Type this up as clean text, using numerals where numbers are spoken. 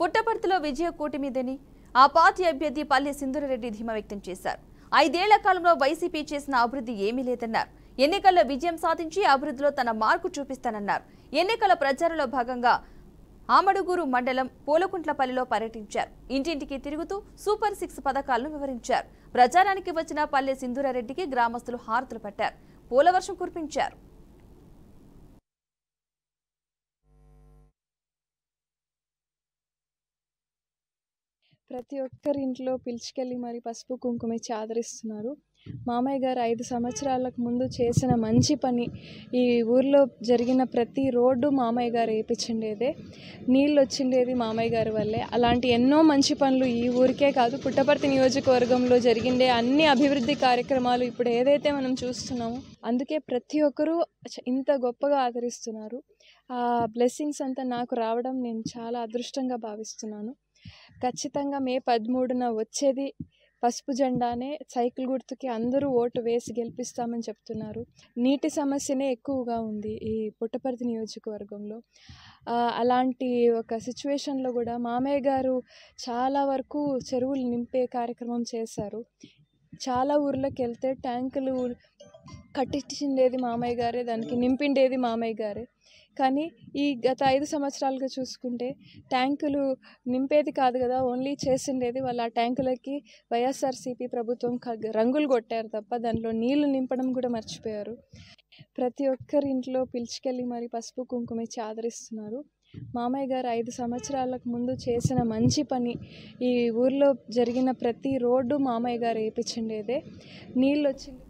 పుట్టపర్తిలో విజయ కూటమిదని ఆ పార్టీ అభ్యర్థి పల్లె సింధూరారెడ్డి ధీమా వ్యక్తం చేశారు. 5 ఏళ్ల కాలంలో వైసీపీ చేసిన అభివృద్ధి ఏమీ లేదన్నారు. ఎన్నికల్లో విజయం సాధించి అభివృద్ధిలో తన మార్కు చూపిస్తానన్నారు. ఎన్నికల ప్రచారంలో భాగంగా ఆమడుగూరు మండలం పూలకుంట్లపల్లిలో పర్యటించారు. ఇంటింటికి తిరుగుతూ సూపర్ 6 పథకాలను వివరించారు. ప్రచారానికి వచ్చిన పల్లె సింధూరారెడ్డికి గ్రామస్తులు హారతులు పట్టారు. పూలవర్షం కురిపించారు. ప్రతి ఒక్కరి ఇంట్లో పిలుచుకెళ్ళి మరి పసుపు కుంకుమ ఇచ్చి ఆదరిస్తున్నారు. మామయ్య గారు 5 సంవత్సరాలకు ముందు చేసిన మంచి పని, ఈ ఊర్లో జరిగిన ప్రతి రోడ్డు మామయ్య గారు వేయించిండేదే, నీళ్ళు వచ్చిండేది మామయ్య గారి వల్లే. అలాంటి ఎన్నో మంచి పనులు ఈ ఊరికే కాదు, పుట్టపర్తి నియోజకవర్గంలో జరిగిండే అన్ని అభివృద్ధి కార్యక్రమాలు ఇప్పుడు ఏదైతే మనం చూస్తున్నామో అందుకే ప్రతి ఒక్కరూ ఇంత గొప్పగా ఆదరిస్తున్నారు. ఆ బ్లెస్సింగ్స్ అంతా నాకు రావడం నేను చాలా అదృష్టంగా భావిస్తున్నాను. ఖచ్చితంగా మే 13న వచ్చేది పసుపు జెండానే. సైకిల్ గుర్తుకి అందరూ ఓటు వేసి గెలిపిస్తామని చెప్తున్నారు. నీటి సమస్యనే ఎక్కువగా ఉంది ఈ పుట్టపర్తి నియోజకవర్గంలో. అలాంటి ఒక సిచ్యువేషన్లో కూడా మామయ్య గారు చాలా వరకు చెరువులు నింపే కార్యక్రమం చేశారు. చాలా ఊర్లోకి వెళ్తే ట్యాంకులు కట్టించిండేది మామయ్య గారే, దానికి నింపిండేది మామయ్య గారే. కానీ ఈ గత 5 సంవత్సరాలుగా చూసుకుంటే ట్యాంకులు నింపేది కాదు కదా, ఓన్లీ చేసిండేది. వాళ్ళు ఆ ట్యాంకులకి వైఎస్ఆర్సీపీ ప్రభుత్వం రంగులు కొట్టారు తప్ప దాంట్లో నీళ్లు నింపడం కూడా మర్చిపోయారు. ప్రతి ఒక్కరి ఇంట్లో పిలుచుకెళ్ళి మరి పసుపు కుంకుమ ఇచ్చి ఆదరిస్తున్నారు. మామయ్య గారు 5 సంవత్సరాలకు ముందు చేసిన మంచి పని, ఈ ఊర్లో జరిగిన ప్రతి రోడ్డు మామయ్య గారు వేయించిండేదే, నీళ్ళు వచ్చింది.